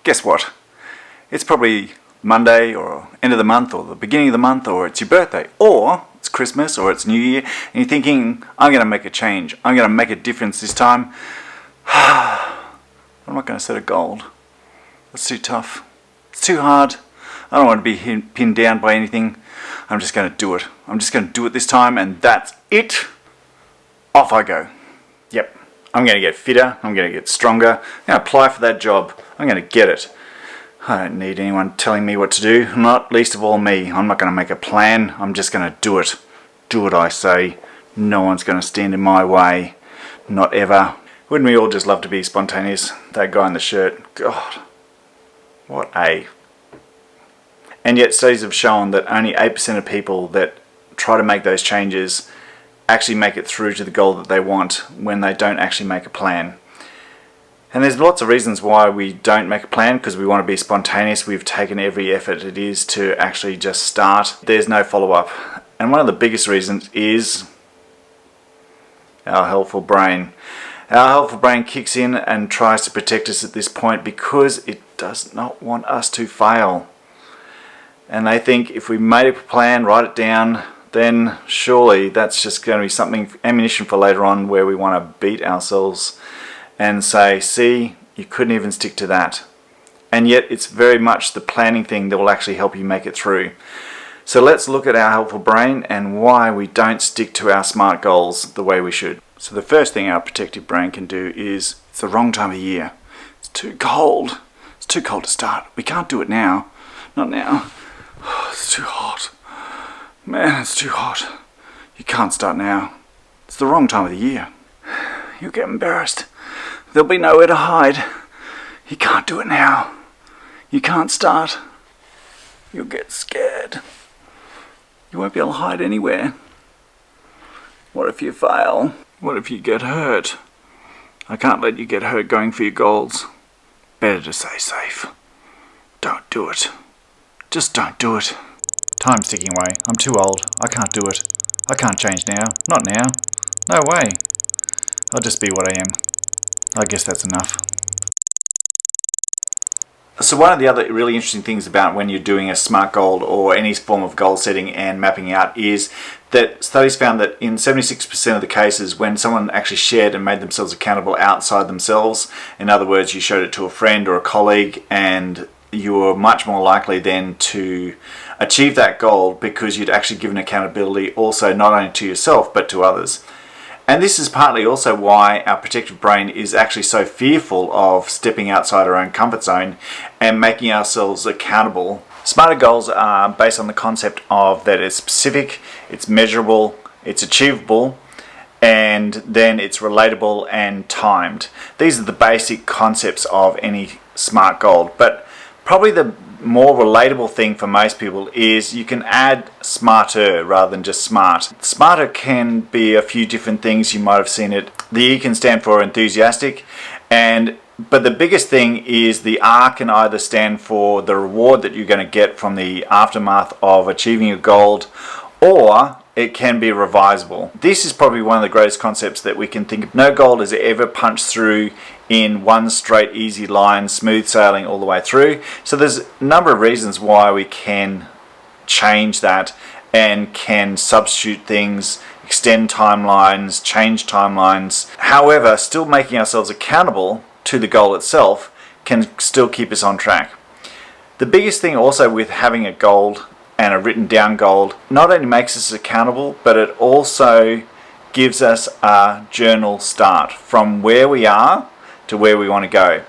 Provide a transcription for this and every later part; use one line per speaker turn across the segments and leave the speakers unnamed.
guess what? It's probably Monday or end of the month or the beginning of the month, or it's your birthday, or it's Christmas, or it's New Year, and you're thinking, I'm going to make a change. I'm going to make a difference this time. I'm not going to set a goal. That's too tough. It's too hard. I don't want to be pinned down by anything. I'm just going to do it. I'm just going to do it this time, and that's it. Off I go. Yep. I'm going to get fitter. I'm going to get stronger. I'm going to apply for that job. I'm going to get it. I don't need anyone telling me what to do, not least of all me. I'm not going to make a plan. I'm just going to do it. Do what I say. No one's going to stand in my way. Not ever. Wouldn't we all just love to be spontaneous? That guy in the shirt. God. What a... And yet studies have shown that only 8% of people that try to make those changes actually make it through to the goal that they want when they don't actually make a plan. And there's lots of reasons why we don't make a plan, because we want to be spontaneous. We've taken every effort it is to actually just start. There's no follow-up. And one of the biggest reasons is our helpful brain. Our helpful brain kicks in and tries to protect us at this point because it does not want us to fail. And they think if we made a plan, write it down, then surely that's just going to be something, ammunition for later on, where we want to beat ourselves and say, see, you couldn't even stick to that. And yet it's very much the planning thing that will actually help you make it through. So let's look at our helpful brain and why we don't stick to our SMART goals the way we should. So the first thing our protective brain can do is, it's the wrong time of year. It's too cold. It's too cold to start. We can't do it now. Not now. It's too hot. Man, it's too hot. You can't start now. It's the wrong time of the year. You'll get embarrassed. There'll be nowhere to hide. You can't do it now. You can't start. You'll get scared. You won't be able to hide anywhere. What if you fail? What if you get hurt? I can't let you get hurt going for your goals. Better to stay safe. Don't do it. Just don't do it. Time's ticking away. I'm too old. I can't do it. I can't change now. Not now. No way. I'll just be what I am. I guess that's enough. So one of the other really interesting things about when you're doing a SMART goal or any form of goal setting and mapping out is that studies found that in 76% of the cases, when someone actually shared and made themselves accountable outside themselves, in other words, you showed it to a friend or a colleague, and you were much more likely then to achieve that goal because you'd actually given accountability also not only to yourself but to others. And this is partly also why our protective brain is actually so fearful of stepping outside our own comfort zone and making ourselves accountable. Smarter goals are based on the concept of that it's specific, it's measurable, it's achievable, and then it's relatable and timed. These are the basic concepts of any SMART goal. But probably the more relatable thing for most people is you can add smarter rather than just smart. Smarter can be a few different things. You might have seen it. The E can stand for enthusiastic, but the biggest thing is the R can either stand for the reward that you're going to get from the aftermath of achieving a goal, or it can be revisable. This is probably one of the greatest concepts that we can think of. No goal is ever punched through in one straight easy line, smooth sailing all the way through. So there's a number of reasons why we can change that and can substitute things, extend timelines, change timelines. However, still making ourselves accountable to the goal itself can still keep us on track. The biggest thing also with having a goal and a written down goal not only makes us accountable, but it also gives us a journal start from where we are to where we want to go.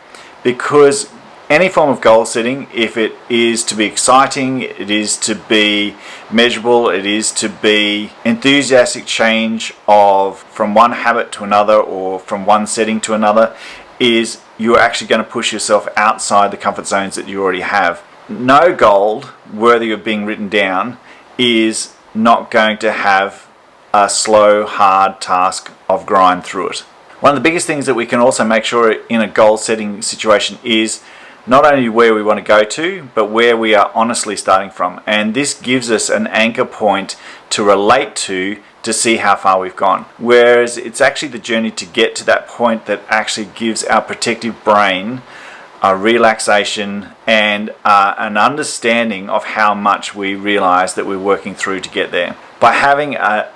Because any form of goal setting, if it is to be exciting, it is to be measurable, it is to be enthusiastic change of from one habit to another or from one setting to another, is you're actually going to push yourself outside the comfort zones that you already have. No goal worthy of being written down is not going to have a slow, hard task of grind through it. One of the biggest things that we can also make sure in a goal setting situation is not only where we want to go to, but where we are honestly starting from. And this gives us an anchor point to relate to see how far we've gone. Whereas it's actually the journey to get to that point that actually gives our protective brain a relaxation, and an understanding of how much we realize that we're working through to get there. By having a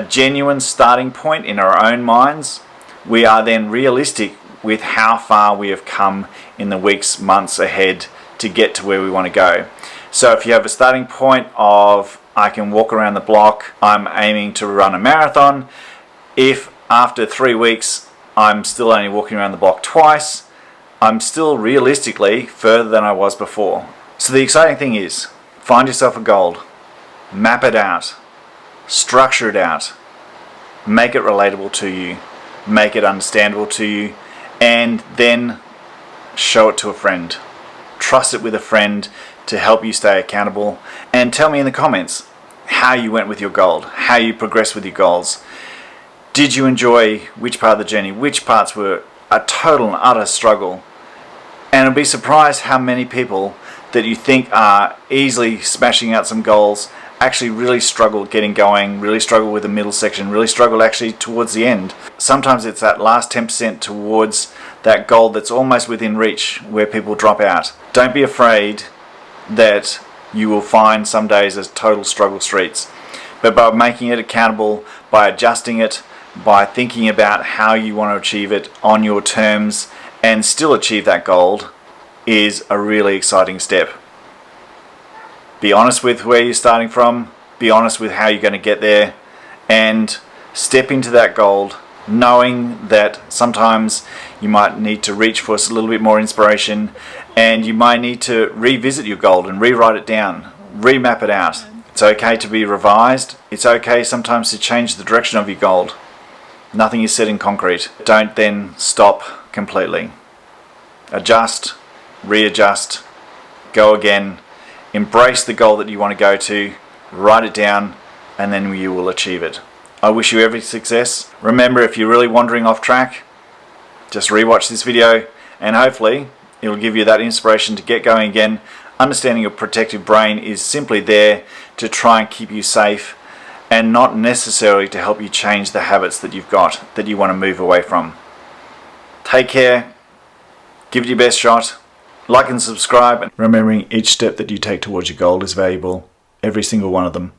genuine starting point in our own minds, we are then realistic with how far we have come in the weeks, months ahead to get to where we want to go. So if you have a starting point of, I can walk around the block, I'm aiming to run a marathon. If after 3 weeks I'm still only walking around the block twice, I'm still realistically further than I was before. So the exciting thing is, find yourself a goal, map it out, structure it out, make it relatable to you, make it understandable to you, and then show it to a friend. Trust it with a friend to help you stay accountable, and tell me in the comments how you went with your goal, how you progressed with your goals. Did you enjoy which part of the journey? Which parts were a total and utter struggle? And you'll be surprised how many people that you think are easily smashing out some goals actually really struggle getting going, really struggle with the middle section, really struggle actually towards the end. Sometimes it's that last 10% towards that goal that's almost within reach where people drop out. Don't be afraid that you will find some days as total struggle streets. But by making it accountable, by adjusting it, by thinking about how you want to achieve it on your terms and still achieve that goal, is a really exciting step. Be honest with where you're starting from, be honest with how you're going to get there, and step into that goal knowing that sometimes you might need to reach for a little bit more inspiration, and you might need to revisit your goal and rewrite it down, remap it out. It's okay to be revised. It's okay sometimes to change the direction of your goal. Nothing is set in concrete. Don't then stop completely. Adjust, readjust, go again, embrace the goal that you want to go to, write it down, and then you will achieve it. I wish you every success. Remember, if you're really wandering off track, just rewatch this video and hopefully it'll give you that inspiration to get going again. Understanding your protective brain is simply there to try and keep you safe and not necessarily to help you change the habits that you've got that you want to move away from. Take care. Give it your best shot. Like and subscribe. Remembering each step that you take towards your goal is valuable. Every single one of them.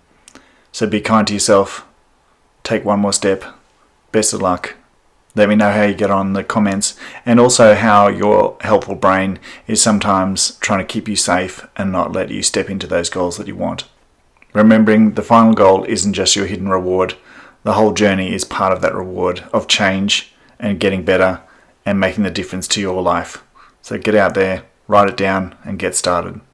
So be kind to yourself. Take one more step. Best of luck. Let me know how you get on in the comments, and also how your helpful brain is sometimes trying to keep you safe and not let you step into those goals that you want. Remembering the final goal isn't just your hidden reward. The whole journey is part of that reward of change and getting better and making the difference to your life. So get out there, write it down, and get started.